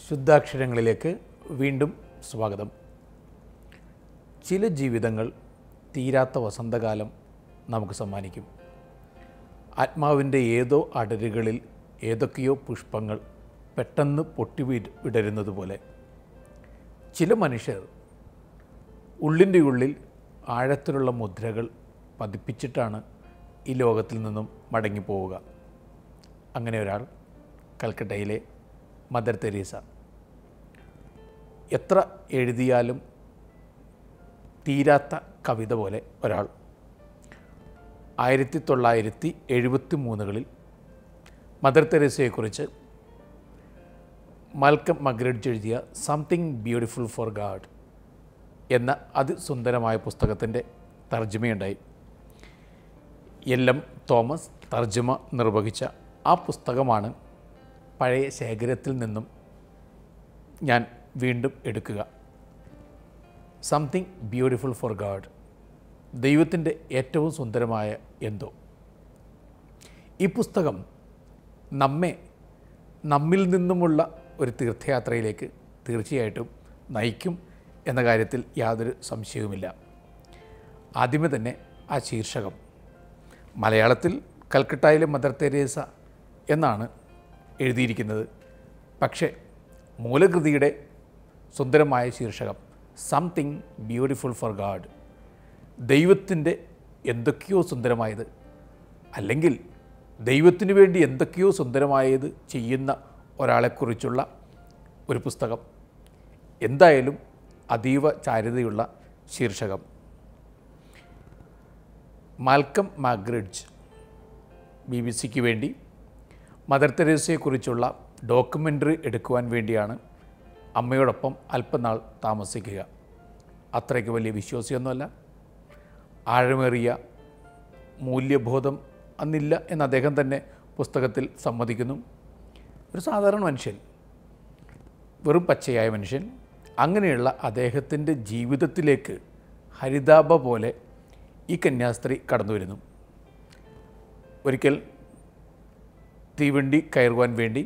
ശുദ്ധാക്ഷരങ്ങളിലേക്ക് വീണ്ടും സ്വാഗതം. ചില ജീവിതങ്ങൾ തീരാത്ത വസന്തകാലം നമുക്ക് സമ്മാനിക്കും. ആത്മാവിൻ്റെ ഏതോ അടരുകളിൽ ഏതൊക്കെയോ പുഷ്പങ്ങൾ പെട്ടെന്ന് പൊട്ടിവിടരുന്നത് പോലെ ചില മനുഷ്യർ ഉള്ളിൻ്റെ ഉള്ളിൽ ആഴത്തിലുള്ള മുദ്രകൾ പതിപ്പിച്ചിട്ടാണ് ഈ ലോകത്തിൽ നിന്നും മടങ്ങിപ്പോവുക. അങ്ങനെ ഒരാൾ കൽക്കട്ടയിലെ മദർ തെരേസ. എത്ര എഴുതിയാലും തീരാത്ത കവിത പോലെ ഒരാൾ. 1973 മദർ തെരേസയെക്കുറിച്ച് മാൽക്കം മഗ്രിഡ്ജ് എഴുതിയ സംതിങ് ബ്യൂട്ടിഫുൾ ഫോർ ഗാഡ് എന്ന അതിസുന്ദരമായ പുസ്തകത്തിൻ്റെ തർജ്ജമയുണ്ടായി. LM തോമസ് തർജ്ജമ നിർവഹിച്ച ആ പുസ്തകമാണ് പഴയ ശേഖരത്തിൽ നിന്നും ഞാൻ വീണ്ടും എടുക്കുക. സംതിങ് ബ്യൂട്ടിഫുൾ ഫോർ ഗാഡ്, ദൈവത്തിൻ്റെ ഏറ്റവും സുന്ദരമായ എന്തോ. ഈ പുസ്തകം നമ്മിൽ നിന്നുമുള്ള ഒരു തീർത്ഥയാത്രയിലേക്ക് തീർച്ചയായിട്ടും നയിക്കും എന്ന കാര്യത്തിൽ യാതൊരു സംശയവുമില്ല. ആദ്യമേ തന്നെ ആ ശീർഷകം മലയാളത്തിൽ കൽക്കട്ടയിലെ മദർ തെരേസ എന്നാണ് എഴുതിയിരിക്കുന്നത്. പക്ഷേ മൂലകൃതിയുടെ സുന്ദരമായ ശീർഷകം സംതിങ് ബ്യൂട്ടിഫുൾ ഫോർ ഗാഡ്, ദൈവത്തിൻ്റെ എന്തൊക്കെയോ സുന്ദരമായത്, അല്ലെങ്കിൽ ദൈവത്തിനു വേണ്ടി എന്തൊക്കെയോ സുന്ദരമായത് ചെയ്യുന്ന ഒരാളെക്കുറിച്ചുള്ള ഒരു പുസ്തകം. എന്തായാലും അതീവ ചാരുതയുള്ള ശീർഷകം. മാൽക്കം മഗ്രിഡ്ജ് BBC വേണ്ടി മദർ തെരേസയെക്കുറിച്ചുള്ള ഡോക്യുമെൻ്ററി എടുക്കുവാൻ വേണ്ടിയാണ് അമ്മയോടൊപ്പം അല്പനാൾ താമസിക്കുക. അത്രയ്ക്ക് വലിയ വിശ്വാസിയൊന്നുമല്ല, ആഴമേറിയ മൂല്യബോധം അന്നില്ല എന്ന് അദ്ദേഹം തന്നെ പുസ്തകത്തിൽ സമ്മതിക്കുന്നു. ഒരു സാധാരണ മനുഷ്യൻ, വെറും പച്ചയായ മനുഷ്യൻ. അങ്ങനെയുള്ള അദ്ദേഹത്തിൻ്റെ ജീവിതത്തിലേക്ക് ഹരിതാഭ പോലെ ഈ കന്യാസ്ത്രീ കടന്നു വരുന്നു. ഒരിക്കൽ തീവണ്ടി കയറുവാൻ വേണ്ടി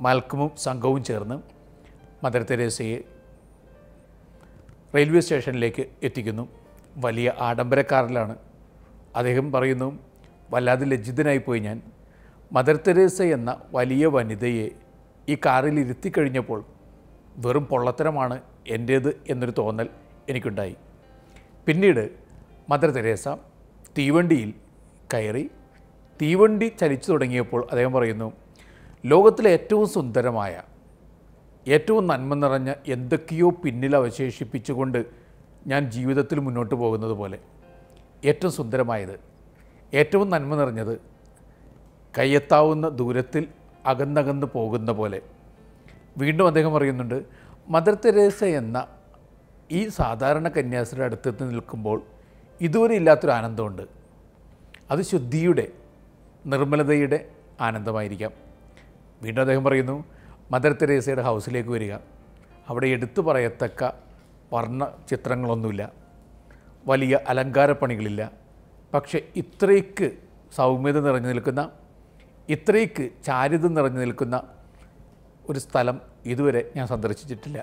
മാൽക്കമും സംഘവും ചേർന്ന് മദർ തെരേസയെ റെയിൽവേ സ്റ്റേഷനിലേക്ക് എത്തിക്കുന്നു. വലിയ ആഡംബരക്കാറിലാണ്. അദ്ദേഹം പറയുന്നു, വല്ലാതെ ലജ്ജിതനായിപ്പോയി ഞാൻ. മദർ തെരേസ എന്ന വലിയ വനിതയെ ഈ കാറിൽ ഇരുത്തിക്കഴിഞ്ഞപ്പോൾ വെറും പൊള്ളത്തരമാണ് എൻ്റേത് എന്നൊരു തോന്നൽ എനിക്കുണ്ടായി. പിന്നീട് മദർ തെരേസ തീവണ്ടിയിൽ കയറി തീവണ്ടി ചലിച്ചു തുടങ്ങിയപ്പോൾ അദ്ദേഹം പറയുന്നു, ലോകത്തിലെ ഏറ്റവും സുന്ദരമായ, ഏറ്റവും നന്മ നിറഞ്ഞ എന്തൊക്കെയോ പിന്നിൽ അവശേഷിപ്പിച്ചുകൊണ്ട് ഞാൻ ജീവിതത്തിൽ മുന്നോട്ട് പോകുന്നത് പോലെ ഏറ്റവും സുന്ദരമായത്, ഏറ്റവും നന്മ നിറഞ്ഞത് കയ്യെത്താവുന്ന ദൂരത്തിൽ അകന്നകന്ന് പോകുന്ന പോലെ. വീണ്ടും അദ്ദേഹം പറയുന്നുണ്ട്, മദർ തെരേസ എന്ന ഈ സാധാരണ കന്യാസ്ത്രീയുടെ അടുത്തെത്തി നിൽക്കുമ്പോൾ ഇതുവരെ ഇല്ലാത്തൊരു ആനന്ദമുണ്ട്. അത് ശുദ്ധിയുടെ, നിർമ്മലതയുടെ ആനന്ദമായിരിക്കാം. വീണ്ടും അദ്ദേഹം പറയുന്നു, മദർ തെരേസയുടെ ഹൗസിലേക്ക് വരിക. അവിടെ എടുത്തു പറയത്തക്ക വർണ്ണ ചിത്രങ്ങളൊന്നുമില്ല, വലിയ അലങ്കാരപ്പണികളില്ല. പക്ഷേ ഇത്രയ്ക്ക് സൗമ്യത നിറഞ്ഞു നിൽക്കുന്ന, ഇത്രയ്ക്ക് ചാരുത നിറഞ്ഞു നിൽക്കുന്ന ഒരു സ്ഥലം ഇതുവരെ ഞാൻ സന്ദർശിച്ചിട്ടില്ല.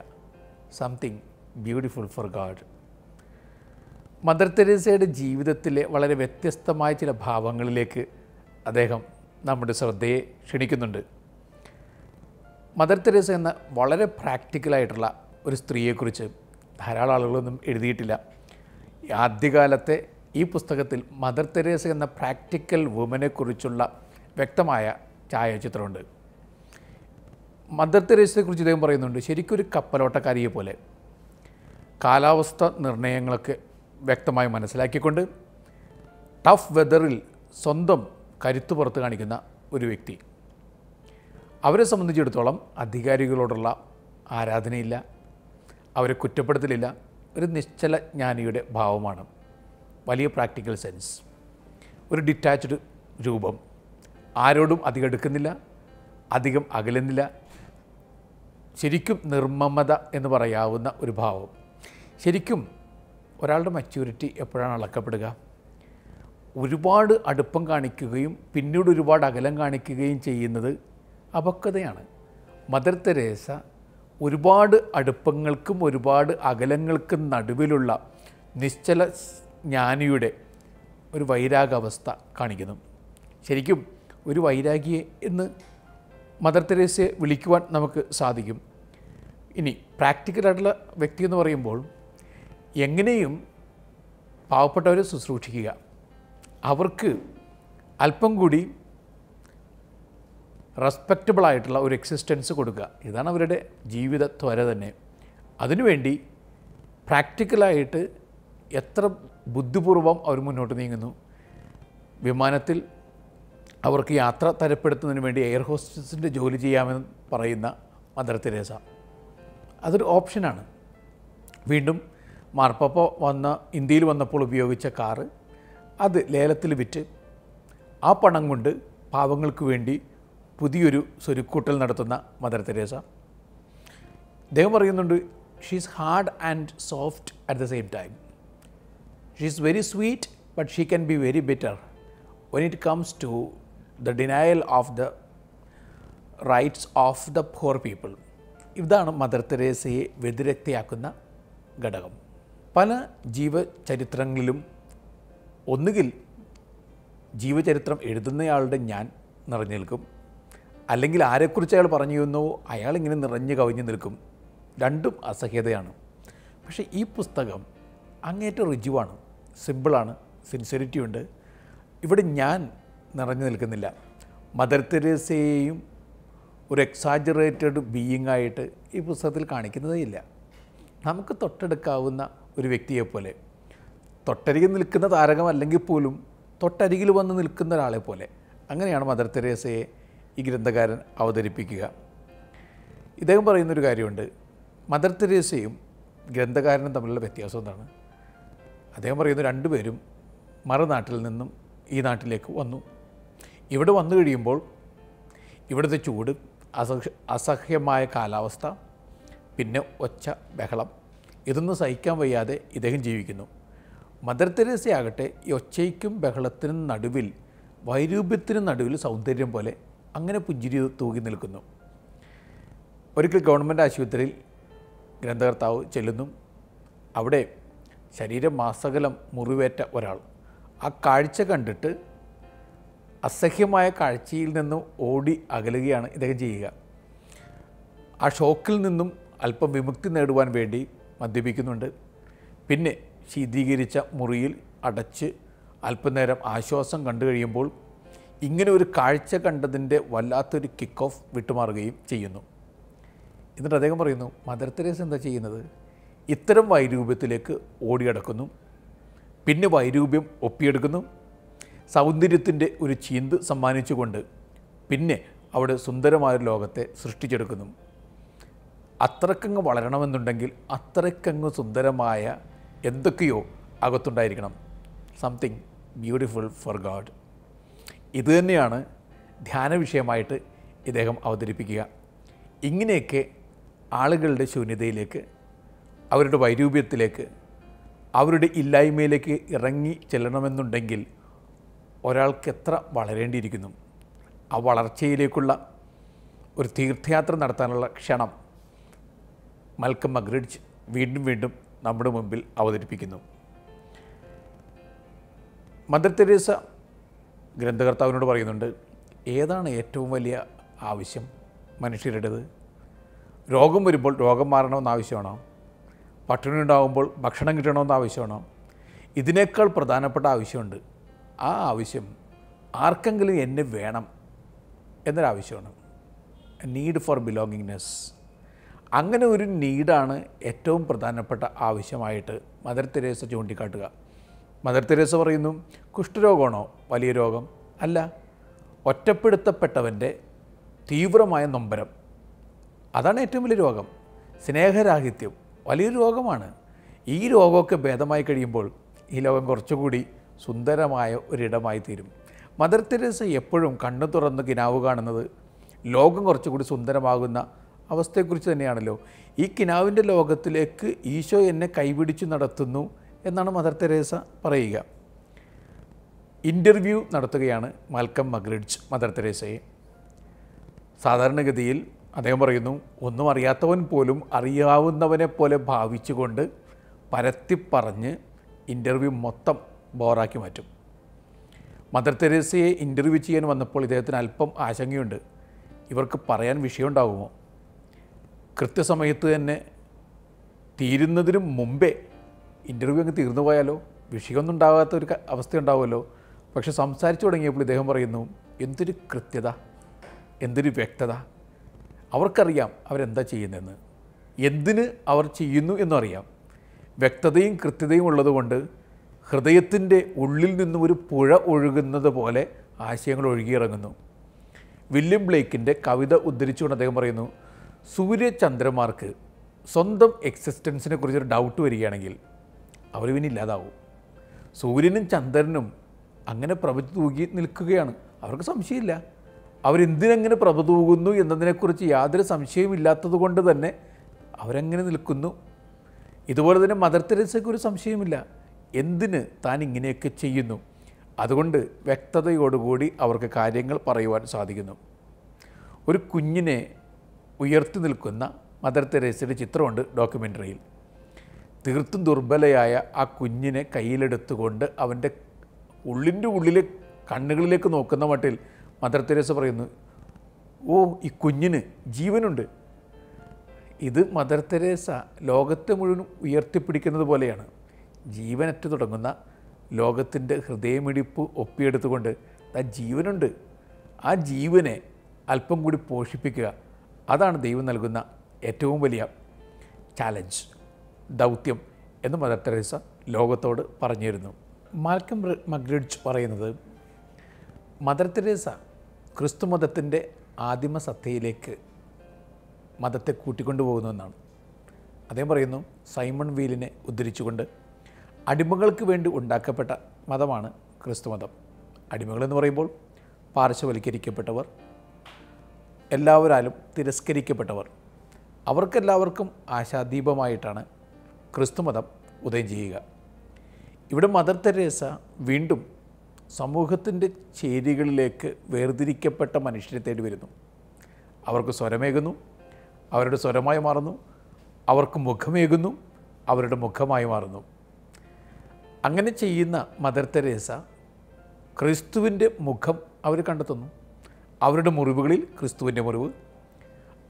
Something beautiful for God. Mother തെരേസയുടെ ജീവിതത്തിലെ വളരെ വ്യത്യസ്തമായ ചില ഭാവങ്ങളിലേക്ക് അദ്ദേഹം നമ്മുടെ ശ്രദ്ധയെ ക്ഷണിക്കുന്നുണ്ട്. മദർ തെരേസ എന്ന വളരെ പ്രാക്ടിക്കലായിട്ടുള്ള ഒരു സ്ത്രീയെക്കുറിച്ച് ധാരാളം ആളുകളൊന്നും എഴുതിയിട്ടില്ല. ആദ്യകാലത്തെ ഈ പുസ്തകത്തിൽ മദർ തെരേസ എന്ന പ്രാക്ടിക്കൽ വുമനെക്കുറിച്ചുള്ള വ്യക്തമായ ഛായാചിത്രമുണ്ട്. മദർ തെരേസയെക്കുറിച്ച് ഇദ്ദേഹം പറയുന്നുണ്ട്, ശരിക്കൊരു കപ്പലോട്ടക്കാരിയെ പോലെ കാലാവസ്ഥ നിർണയങ്ങളൊക്കെ വ്യക്തമായി മനസ്സിലാക്കിക്കൊണ്ട് ടഫ് വെതറിൽ സ്വന്തം കരുത്ത് പുറത്ത് കാണിക്കുന്ന ഒരു വ്യക്തി. അവരെ സംബന്ധിച്ചിടത്തോളം അധികാരികളോടുള്ള ആരാധനയില്ല, അവരെ കുറ്റപ്പെടുത്തലില്ല. ഒരു നിശ്ചല ജ്ഞാനിയുടെ ഭാവമാണ്. വലിയ പ്രാക്ടിക്കൽ സെൻസ്, ഒരു ഡിറ്റാച്ച്ഡ് രൂപം. ആരോടും അധികം എടുക്കുന്നില്ല, അധികം അകലുന്നില്ല. ശരിക്കും നിർമ്മമത എന്ന് പറയാവുന്ന ഒരു ഭാവം. ശരിക്കും ഒരാളുടെ മച്യൂരിറ്റി എപ്പോഴാണ് അളക്കപ്പെടുക? ഒരുപാട് അടുപ്പം കാണിക്കുകയും പിന്നീട് ഒരുപാട് അകലം കാണിക്കുകയും ചെയ്യുന്നത് അപക്വതയാണ്. മദർ തെരേസ ഒരുപാട് അടുപ്പങ്ങൾക്കും ഒരുപാട് അകലങ്ങൾക്കും നടുവിലുള്ള നിശ്ചല ജ്ഞാനിയുടെ ഒരു വൈരാഗാവസ്ഥ കാണിക്കുന്നു. ശരിക്കും ഒരു വൈരാഗിയെ എന്ന് മദർ തെരേസയെ വിളിക്കുവാൻ നമുക്ക് സാധിക്കും. ഇനി പ്രാക്ടിക്കലായിട്ടുള്ള വ്യക്തി എന്ന് പറയുമ്പോൾ എങ്ങനെയും പാവപ്പെട്ടവരെ ശുശ്രൂഷിക്കുക, അവർക്ക് അല്പം കൂടി റെസ്പെക്റ്റബിളായിട്ടുള്ള ഒരു എക്സിസ്റ്റൻസ് കൊടുക്കുക, ഇതാണ് അവരുടെ ജീവിത ത്വര തന്നെ. അതിനുവേണ്ടി പ്രാക്ടിക്കലായിട്ട് എത്ര ബുദ്ധിപൂർവം അവർ മുന്നോട്ട് നീങ്ങുന്നു. വിമാനത്തിൽ അവർക്ക് യാത്ര തരപ്പെടുത്തുന്നതിന് വേണ്ടി എയർ ഹോസ്റ്റസിൻ്റെ ജോലി ചെയ്യാമെന്ന് പറയുന്ന മദർ തെരേസ, അതൊരു ഓപ്ഷനാണ്. വീണ്ടും മാർപ്പാപ്പ ഇന്ത്യയിൽ വന്നപ്പോൾ ഉപയോഗിച്ച കാറ് അത് ലേലത്തിൽ വിറ്റ് ആ പണം കൊണ്ട് പാവങ്ങൾക്ക് വേണ്ടി പുതിയൊരു സ്വരുക്കൂട്ടൽ നടത്തുന്ന മദർ തെരേസ. അദ്ദേഹം പറയുന്നുണ്ട്, she's hard and soft at the same time. She's very sweet but she can be very bitter when it comes to the denial of the rights of the poor people. ഇതാണ് mother തെരേസയെ വ്യതിരക്തയാക്കുന്ന ഘടകം. പല ജീവചരിത്രങ്ങളിലും ഒന്നുകിൽ ജീവചരിത്രം എഴുതുന്നയാളുടെ ഞാൻ നിറഞ്ഞു നിൽക്കും, അല്ലെങ്കിൽ ആരെക്കുറിച്ച് അയാൾ പറഞ്ഞുവെന്നോ അയാളിങ്ങനെ നിറഞ്ഞു കവിഞ്ഞു നിൽക്കും. രണ്ടും അസഹ്യതയാണ്. പക്ഷേ ഈ പുസ്തകം അങ്ങേറ്റം റിജുവാണ്, സിമ്പിളാണ്, സിൻസിയറിറ്റി ഉണ്ട്. ഇവിടെ ഞാൻ നിറഞ്ഞു നിൽക്കുന്നില്ല. മദർ തെരേസയെയും ഒരു എക്സാജറേറ്റഡ് ബീയിങ്ങായിട്ട് ഈ പുസ്തകത്തിൽ കാണിക്കുന്നതേ ഇല്ല. നമുക്ക് തൊട്ടെടുക്കാവുന്ന ഒരു വ്യക്തിയെപ്പോലെ, തൊട്ടരികിൽ നിൽക്കുന്ന താരകമല്ലെങ്കിൽ പോലും തൊട്ടരികിൽ വന്ന് നിൽക്കുന്ന ഒരാളെ പോലെ, അങ്ങനെയാണ് മദർ തെരേസയെ ഈ ഗ്രന്ഥകാരൻ അവതരിപ്പിക്കുക. ഇദ്ദേഹം പറയുന്നൊരു കാര്യമുണ്ട്, മദർ തെരേസയും ഗ്രന്ഥകാരനും തമ്മിലുള്ള വ്യത്യാസം എന്താണ്? അദ്ദേഹം പറയുന്നു, രണ്ടുപേരും മറുനാട്ടിൽ നിന്നും ഈ നാട്ടിലേക്ക് വന്നു. ഇവിടെ വന്നു കഴിയുമ്പോൾ ഇവിടുത്തെ ചൂട്, അസഹ്യമായ കാലാവസ്ഥ, പിന്നെ ഒച്ച ബഹളം, ഇതൊന്നും സഹിക്കാൻ വയ്യാതെ ഇദ്ദേഹം ജീവിക്കുന്നു. മദർ തെരേസയാകട്ടെ ഈ ഒച്ചയ്ക്കും ബഹളത്തിനും നടുവിൽ, വൈരൂപ്യത്തിനും നടുവിൽ സൗന്ദര്യം പോലെ അങ്ങനെ പുഞ്ചിരി തൂകി നിൽക്കുന്നു. ഒരിക്കൽ ഗവൺമെൻറ് ആശുപത്രിയിൽ ഗ്രന്ഥകർത്താവ് ചെല്ലുന്നു. അവിടെ ശരീരം മാസകലം മുറിവേറ്റ ഒരാൾ. ആ കാഴ്ച കണ്ടിട്ട് അസഹ്യമായ കാഴ്ചയിൽ നിന്നും ഓടി അകലുകയാണ് ഇദ്ദേഹം ചെയ്യുക. ആ ഷോക്കിൽ നിന്നും അല്പം വിമുക്തി നേടുവാൻ വേണ്ടി മദ്യപിക്കുന്നുണ്ട്. പിന്നെ ശീതീകരിച്ച മുറിയിൽ അടച്ച് അല്പനേരം ആശ്വാസം കണ്ടു കഴിയുമ്പോൾ ഇങ്ങനെ ഒരു കാഴ്ച കണ്ടതിൻ്റെ വല്ലാത്തൊരു കിക്ക് ഓഫ് വിട്ടുമാറുകയും ചെയ്യുന്നു. എന്നിട്ട് അദ്ദേഹം പറയുന്നു, മദർ തെരേസ എന്താ ചെയ്യുന്നത്? ഇത്തരം വൈരൂപ്യത്തിലേക്ക് ഓടിയടക്കുന്നു, പിന്നെ വൈരൂപ്യം ഒപ്പിയെടുക്കുന്നു, സൗന്ദര്യത്തിൻ്റെ ഒരു ചീന്ത് സമ്മാനിച്ചുകൊണ്ട് പിന്നെ അവിടെ സുന്ദരമായൊരു ലോകത്തെ സൃഷ്ടിച്ചെടുക്കുന്നു. അത്രക്കങ്ങ് വളരണമെന്നുണ്ടെങ്കിൽ അത്രക്കങ്ങ് സുന്ദരമായ എന്തൊക്കെയോ അകത്തുണ്ടായിരിക്കണം. Something beautiful for God. ഇതുതന്നെയാണ് ധ്യാന വിഷയമായിട്ട് ഇദ്ദേഹം അവതരിപ്പിക്കുക. ഇങ്ങനെയൊക്കെ ആളുകളുടെ ശൂന്യതയിലേക്ക്, അവരുടെ വൈരൂപ്യത്തിലേക്ക്, അവരുടെ ഇല്ലായ്മയിലേക്ക് ഇറങ്ങി ചെല്ലണമെന്നുണ്ടെങ്കിൽ ഒരാൾക്ക് എത്ര വളരേണ്ടിയിരിക്കുന്നു. ആ വളർച്ചയിലേക്കുള്ള ഒരു തീർത്ഥയാത്ര നടത്താനുള്ള ക്ഷണം മാൽക്കം മഗ്രിഡ്ജ് വീണ്ടും വീണ്ടും നമ്മുടെ മുമ്പിൽ അവതരിപ്പിക്കുന്നു. മദർ തെരേസ ഗ്രന്ഥകർത്താവിനോട് പറയുന്നുണ്ട്, ഏതാണ് ഏറ്റവും വലിയ ആവശ്യം മനുഷ്യരുടേത്? രോഗം വരുമ്പോൾ രോഗം മാറണമെന്ന് ആവശ്യമാണോ? പട്ടിണി ഉണ്ടാകുമ്പോൾ ഭക്ഷണം കിട്ടണമെന്ന് ആവശ്യമാണോ? ഇതിനേക്കാൾ പ്രധാനപ്പെട്ട ആവശ്യമുണ്ട്. ആ ആവശ്യം ആർക്കെങ്കിലും എന്നെ വേണം എന്നൊരാവശ്യമാണ്. Need for belongingness. അങ്ങനെ ഒരു നീഡാണ് ഏറ്റവും പ്രധാനപ്പെട്ട ആവശ്യമായിട്ട് മദർ തെരേസ ചൂണ്ടിക്കാട്ടുക. മദർ തെരേസ പറയുന്നു, കുഷ്ഠരോഗമാണോ വലിയ രോഗം? അല്ല, ഒറ്റപ്പെടുത്തപ്പെട്ടവൻ്റെ തീവ്രമായ നൊമ്പരം, അതാണ് ഏറ്റവും വലിയ രോഗം. സ്നേഹരാഹിത്യം വലിയൊരു രോഗമാണ്. ഈ രോഗമൊക്കെ ഭേദമായി കഴിയുമ്പോൾ ഈ ലോകം കുറച്ചുകൂടി സുന്ദരമായ ഒരിടമായി തീരും. മദർ തെരേസ എപ്പോഴും കണ്ണു തുറന്ന് കിനാവ് കാണുന്നത് ലോകം കുറച്ചുകൂടി സുന്ദരമാകുന്ന അവസ്ഥയെക്കുറിച്ച് തന്നെയാണല്ലോ. ഈ കിനാവിൻ്റെ ലോകത്തിലേക്ക് ഈശോ എന്നെ കൈപിടിച്ചു നടത്തുന്നു എന്നാണ് മദർ തെരേസ പറയുക. ഇൻ്റർവ്യൂ നടത്തുകയാണ് മാൽക്കം മഗ്രിഡ്ജ് മദർ തെരേസയെ. സാധാരണഗതിയിൽ അദ്ദേഹം പറയുന്നു, ഒന്നും അറിയാത്തവൻ പോലും അറിയാവുന്നവനെ പോലെ ഭാവിച്ചുകൊണ്ട് പരത്തിപ്പറഞ്ഞ് ഇൻ്റർവ്യൂ മൊത്തം ബോറാക്കി മാറ്റും. മദർ തെരേസയെ ഇൻ്റർവ്യൂ ചെയ്യാൻ വന്നപ്പോൾ ഇദ്ദേഹത്തിന് അല്പം ആശങ്കയുണ്ട്. ഇവർക്ക് പറയാൻ വിഷയമുണ്ടാകുമോ? കൃത്യസമയത്ത് തന്നെ തീരുന്നതിന് മുമ്പേ ഇൻ്റർവ്യൂ അങ്ങ് തീർന്നു പോയാലോ? വിഷയമൊന്നും ഉണ്ടാകാത്തൊരു അവസ്ഥ ഉണ്ടാവുമല്ലോ. പക്ഷെ സംസാരിച്ചു തുടങ്ങിയപ്പോൾ ഇദ്ദേഹം പറയുന്നു, എന്തൊരു കൃത്യത, എന്തൊരു വ്യക്തത. അവർക്കറിയാം അവരെന്താ ചെയ്യുന്നതെന്ന്, എന്തിന് അവർ ചെയ്യുന്നു എന്നറിയാം. വ്യക്തതയും കൃത്യതയും ഉള്ളതുകൊണ്ട് ഹൃദയത്തിൻ്റെ ഉള്ളിൽ നിന്നും ഒരു പുഴ ഒഴുകുന്നത് പോലെ ആശയങ്ങൾ ഒഴുകിയിറങ്ങുന്നു. വില്യം ബ്ലേക്കിൻ്റെ കവിത ഉദ്ധരിച്ചുകൊണ്ട് അദ്ദേഹം പറയുന്നു, സൂര്യചന്ദ്രന്മാർക്ക് സ്വന്തം എക്സിസ്റ്റൻസിനെ കുറിച്ചൊരു ഡൗട്ട് വരികയാണെങ്കിൽ അവർ പിന്നെ ഇല്ലാതാവും. സൂര്യനും ചന്ദ്രനും അങ്ങനെ പ്രഭ തൂകി നിൽക്കുകയാണ്, അവർക്ക് സംശയമില്ല. അവരെന്തിനങ്ങനെ പ്രഭ തൂകുന്നു എന്നതിനെക്കുറിച്ച് യാതൊരു സംശയമില്ലാത്തത് കൊണ്ട് തന്നെ അവരങ്ങനെ നിൽക്കുന്നു. ഇതുപോലെ തന്നെ മദർ തെരേസയ്ക്ക് ഒരു സംശയമില്ല, എന്തിന് താൻ ഇങ്ങനെയൊക്കെ ചെയ്യുന്നു. അതുകൊണ്ട് വ്യക്തതയോടുകൂടി അവർക്ക് കാര്യങ്ങൾ പറയുവാൻ സാധിക്കുന്നു. ഒരു കുഞ്ഞിനെ ഉയർത്തി നിൽക്കുന്ന മദർ തെരേസയുടെ ചിത്രമുണ്ട് ഡോക്യുമെൻ്ററിയിൽ. തീർത്തും ദുർബലയായ ആ കുഞ്ഞിനെ കയ്യിലെടുത്തുകൊണ്ട് അവൻ്റെ ഉള്ളിലെ കണ്ണുകളിലേക്ക് നോക്കുന്ന മട്ടിൽ മദർ തെരേസ പറയുന്നു, ഓ, ഈ കുഞ്ഞിന് ജീവനുണ്ട്. ഇത് മദർ തെരേസ ലോകത്തെ മുഴുവൻ ഉയർത്തിപ്പിടിക്കുന്നത് പോലെയാണ്. ജീവനറ്റ് തുടങ്ങുന്ന ലോകത്തിൻ്റെ ഹൃദയമിടിപ്പ് ഒപ്പിയെടുത്തുകൊണ്ട് ആ ജീവനുണ്ട്, ആ ജീവനെ അല്പം കൂടി പോഷിപ്പിക്കുക, അതാണ് ദൈവം നൽകുന്ന ഏറ്റവും വലിയ ചാലഞ്ച്, ദൗത്യം എന്ന് മദർ തെരേസ ലോകത്തോട് പറഞ്ഞിരുന്നു. മാൽക്കം മഗ്രിഡ്ജ് പറയുന്നത്, മദർ തെരേസ ക്രിസ്തു മതത്തിൻ്റെ ആദിമ സത്തയിലേക്ക് മതത്തെ കൂട്ടിക്കൊണ്ടുപോകുന്നുവെന്നാണ്. അദ്ദേഹം പറയുന്നു, സൈമൺ വീലിനെ ഉദ്ധരിച്ചുകൊണ്ട്, അടിമകൾക്ക് വേണ്ടി ഉണ്ടാക്കപ്പെട്ട മതമാണ് ക്രിസ്തുമതം. അടിമകളെന്ന് പറയുമ്പോൾ പാർശ്വവൽക്കരിക്കപ്പെട്ടവർ, എല്ലാവരാലും തിരസ്കരിക്കപ്പെട്ടവർ, അവർക്കെല്ലാവർക്കും ആശാദീപമായിട്ടാണ് ക്രിസ്തുമതം ഉദയം ചെയ്യുക. ഇവിടെ മദർ തെരേസ വീണ്ടും സമൂഹത്തിൻ്റെ ചേരികളിലേക്ക് വേർതിരിക്കപ്പെട്ട മനുഷ്യരെ തേടി വരുന്നു. അവർക്ക് സ്വരമേകുന്നു, അവരുടെ സ്വരമായി മാറുന്നു, അവർക്ക് മുഖമേകുന്നു, അവരുടെ മുഖമായി മാറുന്നു. അങ്ങനെ ചെയ്യുന്ന മദർ തെരേസ ക്രിസ്തുവിൻ്റെ മുഖം അവർ കണ്ടെത്തുന്നു. അവരുടെ മുറിവുകളിൽ ക്രിസ്തുവിൻ്റെ മുറിവ്,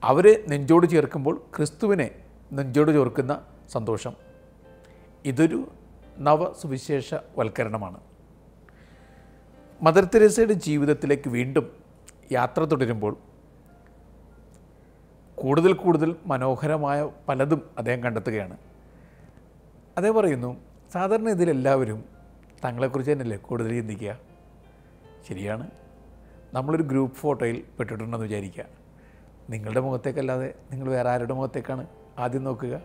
അവരെ നെഞ്ചോട് ചേർക്കുമ്പോൾ ക്രിസ്തുവിനെ നെഞ്ചോട് ചേർക്കുന്ന സന്തോഷം. ഇതൊരു നവസുവിശേഷവൽക്കരണമാണ്. മദർ തെരേസയുടെ ജീവിതത്തിലേക്ക് വീണ്ടും യാത്ര തുടരുമ്പോൾ കൂടുതൽ കൂടുതൽ മനോഹരമായ പലതും അദ്ദേഹം കണ്ടെത്തുകയാണ്. അദ്ദേഹം പറയുന്നു, സാധാരണ ഇതിലെല്ലാവരും തങ്ങളെക്കുറിച്ച് തന്നെയല്ലേ കൂടുതൽ ചിന്തിക്കുക. ശരിയാണ്, നമ്മളൊരു ഗ്രൂപ്പ് ഫോട്ടോയിൽ പെട്ടിട്ടുണ്ടെന്ന് വിചാരിക്കുക. നിങ്ങളുടെ മുഖത്തേക്കല്ലാതെ നിങ്ങൾ വേറെ ആരുടെ മുഖത്തേക്കാണ് ആദ്യം നോക്കുക?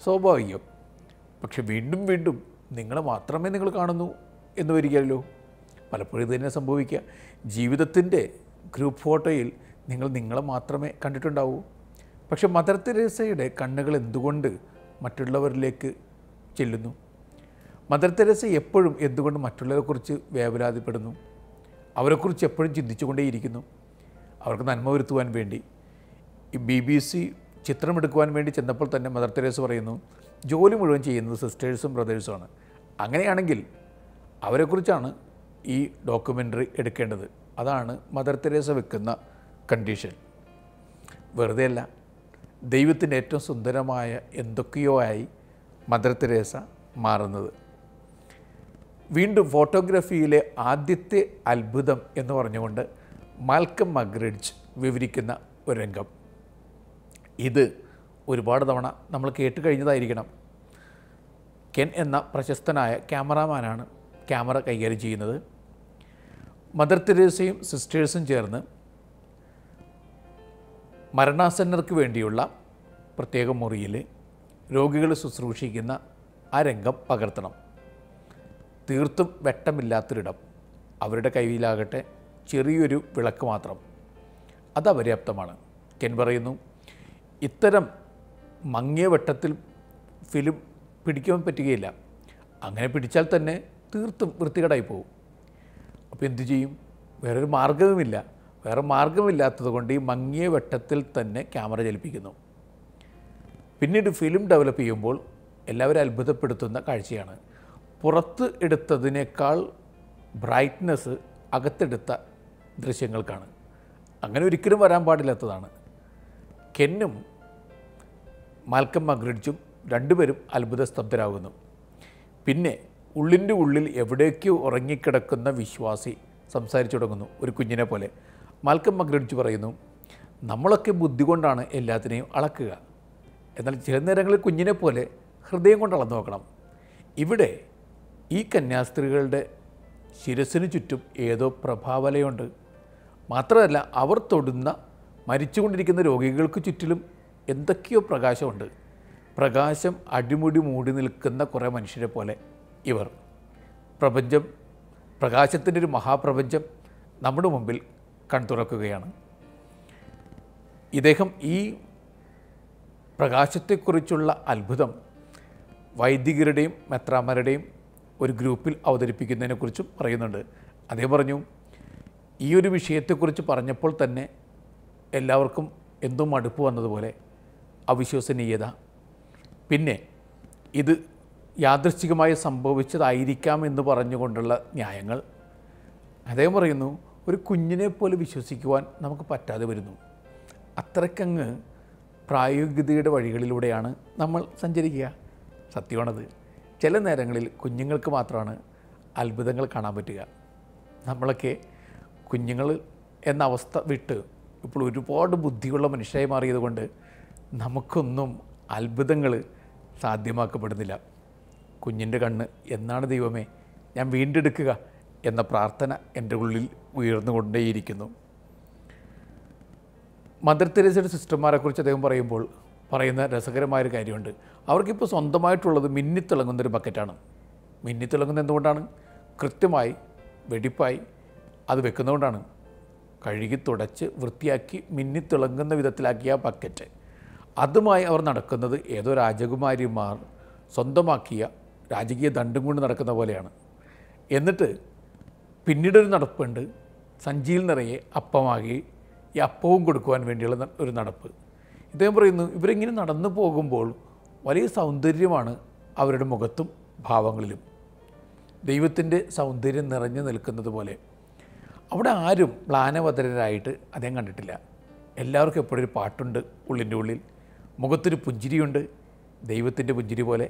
സ്വാഭാവികം. പക്ഷെ വീണ്ടും വീണ്ടും നിങ്ങളെ മാത്രമേ നിങ്ങൾ കാണുന്നു എന്ന് വരികയല്ലോ. പലപ്പോഴും ഇത് തന്നെ സംഭവിക്കുക. ജീവിതത്തിൻ്റെ ഗ്രൂപ്പ് ഫോട്ടോയിൽ നിങ്ങളെ മാത്രമേ കണ്ടിട്ടുണ്ടാവൂ. പക്ഷെ മദർ തെരേസയുടെ കണ്ണുകൾ എന്തുകൊണ്ട് മറ്റുള്ളവരിലേക്ക് ചെല്ലുന്നു? മദർ തെരേസ എപ്പോഴും എന്തുകൊണ്ട് മറ്റുള്ളവരെക്കുറിച്ച് വേവലാതിപ്പെടുന്നു? അവരെക്കുറിച്ച് എപ്പോഴും ചിന്തിച്ചുകൊണ്ടേയിരിക്കുന്നു. അവർക്ക് നന്മ വരുത്തുവാൻ വേണ്ടി ഈ BBC ചിത്രമെടുക്കുവാൻ വേണ്ടി ചെന്നപ്പോൾ തന്നെ മദർ തെരേസ പറയുന്നു, ജോലി മുഴുവൻ ചെയ്യുന്നത് സിസ്റ്റേഴ്സും ബ്രദേഴ്സുമാണ്. അങ്ങനെയാണെങ്കിൽ അവരെക്കുറിച്ചാണ് ഈ ഡോക്യുമെൻ്ററി എടുക്കേണ്ടത്. അതാണ് മദർ തെരേസ വെക്കുന്ന കണ്ടീഷൻ. വെറുതെയല്ല, ദൈവത്തിൻ്റെ ഏറ്റവും സുന്ദരമായ എന്തൊക്കെയോ ആയി മദർ തെരേസ മാറുന്നത്. വീണ്ടും ഫോട്ടോഗ്രാഫിയിലെ ആദ്യത്തെ അത്ഭുതം എന്ന് പറഞ്ഞുകൊണ്ട് മാൽക്കം മഗ്രിഡ്ജ് വിവരിക്കുന്ന ഒരു രംഗം. ഇത് ഒരുപാട് തവണ നമ്മൾ കേട്ട് കഴിഞ്ഞതായിരിക്കണം. കെൻ എന്ന പ്രശസ്തനായ ക്യാമറാമാനാണ് ക്യാമറ കൈകാര്യം ചെയ്യുന്നത്. മദർ തെരേസയും സിസ്റ്റേഴ്സും ചേർന്ന് മരണാസന്നർക്ക് വേണ്ടിയുള്ള പ്രത്യേക മുറിയിൽ രോഗികളെ ശുശ്രൂഷിക്കുന്ന ആ രംഗം പകർത്തണം. തീർത്തും വെട്ടമില്ലാത്തൊരിടം, അവരുടെ കയ്യിലാകട്ടെ ചെറിയൊരു വിളക്ക് മാത്രം, അത് അപര്യാപ്തമാണ്. കെൻ പറയുന്നു, ഇത്തരം മങ്ങിയ വെട്ടത്തിൽ ഫിലിം പിടിക്കാൻ പറ്റുകയില്ല. അങ്ങനെ പിടിച്ചാൽ തന്നെ തീർത്തും വൃത്തികേടായി പോകും. അപ്പോൾ എന്തു ചെയ്യും? വേറൊരു മാർഗവുമില്ല. വേറെ മാർഗമില്ലാത്തത് കൊണ്ട് ഈ മങ്ങിയ വെട്ടത്തിൽ തന്നെ ക്യാമറ ചലിപ്പിക്കുന്നു. പിന്നീട് ഫിലിം ഡെവലപ്പ് ചെയ്യുമ്പോൾ എല്ലാവരും അത്ഭുതപ്പെടുത്തുന്ന കാഴ്ചയാണ്. പുറത്ത് എടുത്തതിനേക്കാൾ ബ്രൈറ്റ്നസ് അകത്തെടുത്ത ദൃശ്യങ്ങൾക്കാണ്. അങ്ങനെ ഒരിക്കലും വരാൻ പാടില്ലാത്തതാണ്. കെന്നും മാൽക്കം മഗ്രിഡ്ജും രണ്ടുപേരും അത്ഭുത സ്തബ്ധരാകുന്നു. പിന്നെ ഉള്ളിൻ്റെ ഉള്ളിൽ എവിടേക്കോ ഉറങ്ങിക്കിടക്കുന്ന വിശ്വാസി സംസാരിച്ചു തുടങ്ങുന്നു, ഒരു കുഞ്ഞിനെ പോലെ. മാൽക്കം മഗ്രിഡ്ജ് പറയുന്നു, നമ്മളൊക്കെ ബുദ്ധി കൊണ്ടാണ് എല്ലാത്തിനെയും അളക്കുക, എന്നാൽ ചില നേരങ്ങളിൽ കുഞ്ഞിനെ പോലെ ഹൃദയം കൊണ്ട് അളന്നു നോക്കണം. ഇവിടെ ഈ കന്യാസ്ത്രീകളുടെ ശിരസിന് ചുറ്റും ഏതോ പ്രഭാവലയുണ്ട്. മാത്രമല്ല, അവർ തൊടുന്ന മരിച്ചുകൊണ്ടിരിക്കുന്ന രോഗികൾക്ക് ചുറ്റിലും എന്തൊക്കെയോ പ്രകാശമുണ്ട്. പ്രകാശം അടിമുടി മൂടി നിൽക്കുന്ന കുറേ മനുഷ്യരെ പോലെ ഇവർ. പ്രപഞ്ചം, പ്രകാശത്തിൻ്റെ ഒരു മഹാപ്രപഞ്ചം നമ്മുടെ മുമ്പിൽ കൺതുറക്കുകയാണ്. ഇദ്ദേഹം ഈ പ്രകാശത്തെക്കുറിച്ചുള്ള അത്ഭുതം വൈദികരുടെയും മെത്രാന്മാരുടെയും ഒരു ഗ്രൂപ്പിൽ അവതരിപ്പിക്കുന്നതിനെക്കുറിച്ചും പറയുന്നുണ്ട്. അദ്ദേഹം പറഞ്ഞു, ഈ ഒരു വിഷയത്തെക്കുറിച്ച് പറഞ്ഞപ്പോൾ തന്നെ എല്ലാവർക്കും എന്തോ മടുപ്പ് വന്നതുപോലെ, അവിശ്വസനീയത, പിന്നെ ഇത് യാദൃശ്ചികമായി സംഭവിച്ചതായിരിക്കാം എന്ന് പറഞ്ഞുകൊണ്ടുള്ള ന്യായങ്ങൾ. അദ്ദേഹം പറയുന്നു, ഒരു കുഞ്ഞിനെ പോലെ വിശ്വസിക്കുവാൻ നമുക്ക് പറ്റാതെ വരുന്നു. അത്രയ്ക്കങ്ങ് പ്രായോഗികതയുടെ വഴികളിലൂടെയാണ് നമ്മൾ സഞ്ചരിക്കുക. സത്യമാണത്. ചില നേരങ്ങളിൽ കുഞ്ഞുങ്ങൾക്ക് മാത്രമാണ് അത്ഭുതങ്ങൾ കാണാൻ പറ്റുക. നമ്മളൊക്കെ കുഞ്ഞുങ്ങൾ എന്ന അവസ്ഥ വിട്ട് ഇപ്പോൾ ഒരുപാട് ബുദ്ധിയുള്ള മനുഷ്യരായി മാറിയതുകൊണ്ട് നമുക്കൊന്നും അത്ഭുതങ്ങൾ സാധ്യമാക്കപ്പെടുന്നില്ല. കുഞ്ഞിൻ്റെ കണ്ണ് എന്നാണ് ദൈവമേ ഞാൻ വീണ്ടെടുക്കുക എന്ന പ്രാർത്ഥന എൻ്റെ ഉള്ളിൽ ഉയർന്നുകൊണ്ടേയിരിക്കുന്നു. മദർ തെരേസയുടെ സിസ്റ്റർമാരെക്കുറിച്ച് അദ്ദേഹം പറയുമ്പോൾ പറയുന്ന രസകരമായൊരു കാര്യമുണ്ട്. അവർക്കിപ്പോൾ സ്വന്തമായിട്ടുള്ളത് മിന്നിത്തിളങ്ങുന്നൊരു ബക്കറ്റാണ്. മിന്നിത്തിളങ്ങുന്ന എന്തുകൊണ്ടാണ്? കൃത്യമായി വെടിപ്പായി അത് വെക്കുന്നതുകൊണ്ടാണ്. കഴുകി തുടച്ച് വൃത്തിയാക്കി മിന്നിത്തിളങ്ങുന്ന വിധത്തിലാക്കിയ ആ ബക്കറ്റ്, അതുമായി അവർ നടക്കുന്നത് ഏതോ രാജകുമാരിമാർ സ്വന്തമാക്കിയ രാജകീയ ദണ്ഡും കൊണ്ട് നടക്കുന്ന പോലെയാണ്. എന്നിട്ട് പിന്നീടൊരു നടപ്പുണ്ട്, സഞ്ചിയിൽ നിറയെ അപ്പമാകി ഈ അപ്പവും കൊടുക്കുവാൻ വേണ്ടിയുള്ള ഒരു നടപ്പ്. ഇദ്ദേഹം പറയുന്നു, ഇവരിങ്ങനെ നടന്നു പോകുമ്പോൾ വലിയ സൗന്ദര്യമാണ് അവരുടെ മുഖത്തും ഭാവങ്ങളിലും. ദൈവത്തിൻ്റെ സൗന്ദര്യം നിറഞ്ഞു നിൽക്കുന്നത് പോലെ. അവിടെ ആരും മ്ലാനവതരരായിട്ട് അദ്ദേഹം കണ്ടിട്ടില്ല. എല്ലാവർക്കും എപ്പോഴും ഒരു പാട്ടുണ്ട് ഉള്ളിൻ്റെ ഉള്ളിൽ. മുഖത്തൊരു പുഞ്ചിരിയുണ്ട്, ദൈവത്തിൻ്റെ പുഞ്ചിരി പോലെ,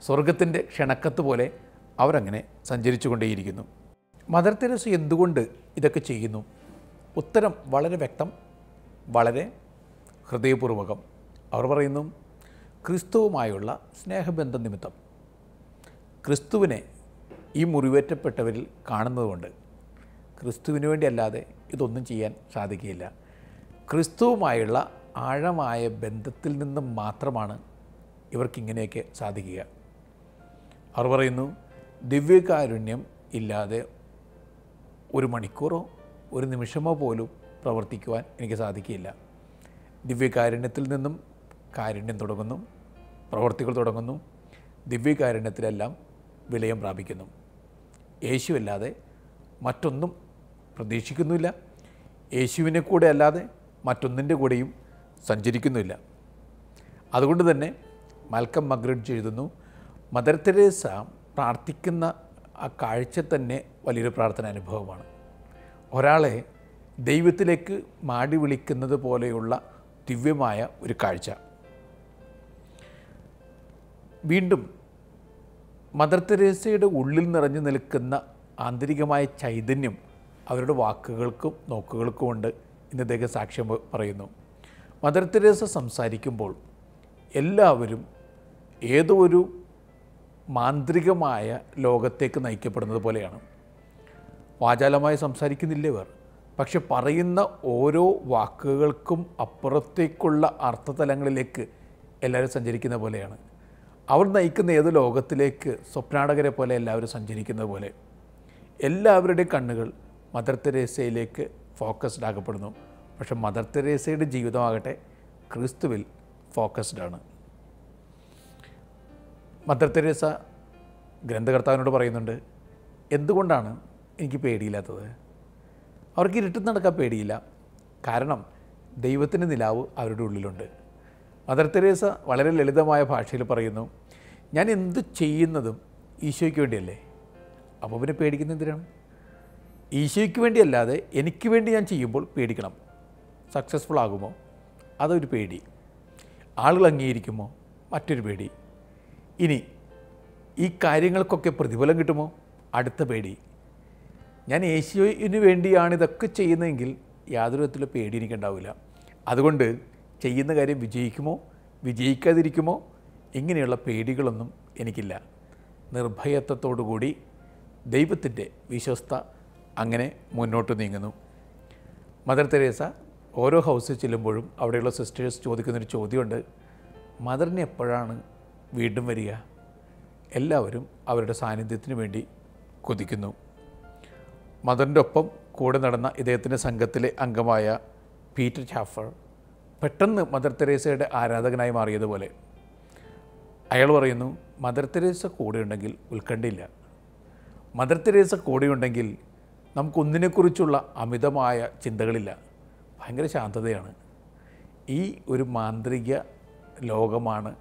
സ്വർഗത്തിൻ്റെ ക്ഷണക്കത്ത് പോലെ അവരങ്ങനെ സഞ്ചരിച്ചു കൊണ്ടേയിരിക്കുന്നു. മദർ തെരേസ എന്തുകൊണ്ട് ഇതൊക്കെ ചെയ്യുന്നു? ഉത്തരം വളരെ വ്യക്തം, വളരെ ഹൃദയപൂർവകം. അവർ പറയുന്നു, ക്രിസ്തുവുമായുള്ള സ്നേഹബന്ധം നിമിത്തം. ക്രിസ്തുവിനെ ഈ മുറിവേറ്റപ്പെട്ടവരിൽ കാണുന്നതുകൊണ്ട്. ക്രിസ്തുവിന് വേണ്ടി അല്ലാതെ ഇതൊന്നും ചെയ്യാൻ സാധിക്കുകയില്ല. ക്രിസ്തുവുമായുള്ള ആഴമായ ബന്ധത്തിൽ നിന്നും മാത്രമാണ് ഇവർക്കിങ്ങനെയൊക്കെ സാധിക്കുക. അവർ പറയുന്നു, ദിവ്യകാരുണ്യം ഇല്ലാതെ ഒരു മണിക്കൂറോ ഒരു നിമിഷമോ പോലും പ്രവർത്തിക്കുവാൻ എനിക്ക് സാധിക്കില്ല. ദിവ്യകാരുണ്യത്തിൽ നിന്നും കാരുണ്യം തുടങ്ങുന്നു, പ്രവർത്തികൾ തുടങ്ങുന്നു. ദിവ്യകാരുണ്യത്തിലെല്ലാം വിലയം പ്രാപിക്കുന്നു. യേശുവല്ലാതെ മറ്റൊന്നും പ്രതീക്ഷിക്കുന്നില്ല. യേശുവിനെ കൂടെ അല്ലാതെ മറ്റൊന്നിൻ്റെ കൂടെയും സഞ്ചരിക്കുന്നില്ല. അതുകൊണ്ട് തന്നെ മാൽക്കം മഗ്രിഡ്ജ് എഴുതുന്നു, മദർ തെരേസ പ്രാർത്ഥിക്കുന്ന ആ കാഴ്ച തന്നെ വലിയൊരു പ്രാർത്ഥന അനുഭവമാണ്. ഒരാളെ ദൈവത്തിലേക്ക് മാടി വിളിക്കുന്നത് പോലെയുള്ള ദിവ്യമായ ഒരു കാഴ്ച. വീണ്ടും മദർ തെരേസയുടെ ഉള്ളിൽ നിറഞ്ഞു നിൽക്കുന്ന ആന്തരികമായ ചൈതന്യം അവരുടെ വാക്കുകൾക്കും നോക്കുകൾക്കുമുണ്ട് എന്ന് അദ്ദേഹം സാക്ഷ്യം പറയുന്നു. മദർ തെരേസ സംസാരിക്കുമ്പോൾ എല്ലാവരും ഏതോ ഒരു മാന്ത്രികമായ ലോകത്തേക്ക് നയിക്കപ്പെടുന്നത് പോലെയാണ്. വാചാലമായി സംസാരിക്കുന്നില്ല ഇവർ, പക്ഷെ പറയുന്ന ഓരോ വാക്കുകൾക്കും അപ്പുറത്തേക്കുള്ള അർത്ഥതലങ്ങളിലേക്ക് എല്ലാവരും സഞ്ചരിക്കുന്ന പോലെയാണ്. അവർ നയിക്കുന്ന ഏത് ലോകത്തിലേക്ക് സ്വപ്നാടകരെ പോലെ എല്ലാവരും സഞ്ചരിക്കുന്നത് പോലെ. എല്ലാവരുടെയും കണ്ണുകൾ മദർ തെരേസയിലേക്ക് ഫോക്കസ്ഡ് ആക്കപ്പെടുന്നു. പക്ഷെ മദർ തെരേസയുടെ ജീവിതമാകട്ടെ ക്രിസ്തുവിൽ ഫോക്കസ്ഡാണ്. മദർ തെരേസ ഗ്രന്ഥകർത്താവിനോട് പറയുന്നുണ്ട്, എന്തുകൊണ്ടാണ് എനിക്ക് പേടിയില്ലാത്തത്? അവർക്ക് ഇരുട്ടത്ത് നടക്കാൻ പേടിയില്ല. കാരണം ദൈവത്തിൻ്റെ നിലാവ് അവരുടെ ഉള്ളിലുണ്ട്. മദർ തെരേസ വളരെ ലളിതമായ ഭാഷയിൽ പറയുന്നു, ഞാൻ എന്ത് ചെയ്യുന്നതും ഈശോയ്ക്ക് വേണ്ടിയല്ലേ, അപ്പോൾ പിന്നെ പേടിക്കുന്ന എന്തിനാണ്? ഈശോയ്ക്ക് വേണ്ടിയല്ലാതെ എനിക്ക് വേണ്ടി ഞാൻ ചെയ്യുമ്പോൾ പേടിക്കണം. സക്സസ്ഫുൾ ആകുമോ? അതൊരു പേടി. ആളുകൾ അംഗീകരിക്കുമോ? മറ്റൊരു പേടി. ഇനി ഈ കാര്യങ്ങൾക്കൊക്കെ പ്രതിഫലം കിട്ടുമോ? അടുത്ത പേടി. ഞാൻ യേശുവിന് വേണ്ടിയാണ് ഇതൊക്കെ ചെയ്യുന്നതെങ്കിൽ യാതൊരു വിധത്തിലുള്ള പേടി എനിക്കുണ്ടാവില്ല. അതുകൊണ്ട് ചെയ്യുന്ന കാര്യം വിജയിക്കുമോ വിജയിക്കാതിരിക്കുമോ ഇങ്ങനെയുള്ള പേടികളൊന്നും എനിക്കില്ല. നിർഭയത്വത്തോടുകൂടി ദൈവത്തിൻ്റെ വിശ്വസ്ത അങ്ങനെ മുന്നോട്ട് നീങ്ങുന്നു. മദർ തെരേസ ഓരോ ഹൗസിൽ ചെല്ലുമ്പോഴും അവിടെയുള്ള സിസ്റ്റേഴ്സ് ചോദിക്കുന്നൊരു ചോദ്യമുണ്ട്, മദറിന് എപ്പോഴാണ് വീണ്ടും വരിക? എല്ലാവരും അവരുടെ സാന്നിധ്യത്തിന് വേണ്ടി കൊതിക്കുന്നു. മദറിൻ്റെ ഒപ്പം കൂടെ നടന്ന ഇദ്ദേഹത്തിൻ്റെ സംഘത്തിലെ അംഗമായ പീറ്റർ ചാഫർ പെട്ടെന്ന് മദർ തെരേസയുടെ ആരാധകനായി മാറിയതുപോലെ അയാൾ പറയുന്നു, മദർ തെരേസ കൂടെയുണ്ടെങ്കിൽ ഉത്കണ്ഠയില്ല. മദർ തെരേസ കൂടെയുണ്ടെങ്കിൽ നമുക്കൊന്നിനെക്കുറിച്ചുള്ള അമിതമായ ചിന്തകളില്ല. ഭയങ്കര ശാന്തതയാണ്. ഈ ഒരു മാന്ത്രിക ലോകമാണ്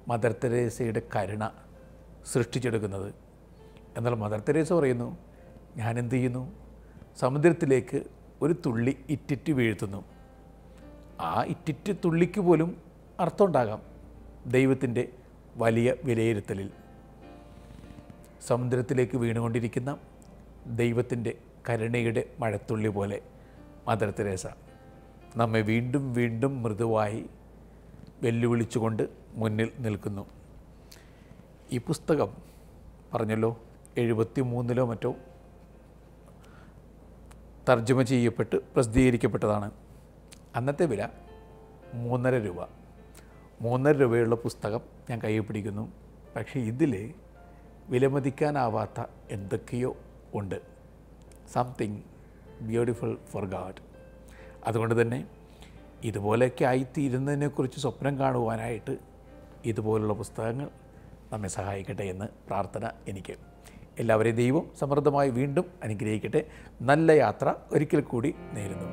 മദർ തെരേസയുടെ കരുണ സൃഷ്ടിച്ചെടുക്കുന്നത്. എന്നാൽ മദർ തെരേസ പറയുന്നു, ഞാനെന്ത് ചെയ്യുന്നു? സമുദ്രത്തിലേക്ക് ഒരു തുള്ളി ഇറ്റിറ്റ് വീഴ്ത്തുന്നു. ആ ഇറ്റിറ്റ് തുള്ളിക്ക് പോലും അർത്ഥമുണ്ടാകാം ദൈവത്തിൻ്റെ വലിയ വിലയിരുത്തലിൽ. സമുദ്രത്തിലേക്ക് വീണുകൊണ്ടിരിക്കുന്ന ദൈവത്തിൻ്റെ കരുണയുടെ മഴത്തുള്ളി പോലെ മദർ തെരേസ നമ്മെ വീണ്ടും വീണ്ടും മൃദുവായി വെല്ലുവിളിച്ചുകൊണ്ട് മുന്നിൽ നിൽക്കുന്നു. ഈ പുസ്തകം പറഞ്ഞല്ലോ 73 മറ്റോ തർജ്ജമ ചെയ്യപ്പെട്ട് പ്രസിദ്ധീകരിക്കപ്പെട്ടതാണ്. അന്നത്തെ വില 3.5 രൂപ. 3.5 രൂപയുള്ള പുസ്തകം ഞാൻ കയ്യിൽ പിടിക്കുന്നു. പക്ഷേ ഇതിൽ വിലമതിക്കാനാവാത്ത എന്തൊക്കെയോ ഉണ്ട്. Something beautiful for God. അതുകൊണ്ട് തന്നെ ഇതുപോലെയൊക്കെ ആയിത്തീരുന്നതിനെക്കുറിച്ച് സ്വപ്നം കാണുവാനായിട്ട് ഇതുപോലുള്ള പുസ്തകങ്ങൾ നമ്മെ സഹായിക്കട്ടെ എന്ന് പ്രാർത്ഥന എനിക്ക്. എല്ലാവരെയും ദൈവം സമൃദ്ധമായി വീണ്ടും അനുഗ്രഹിക്കട്ടെ. നല്ല യാത്ര ഒരിക്കൽ കൂടി നേരുന്നു.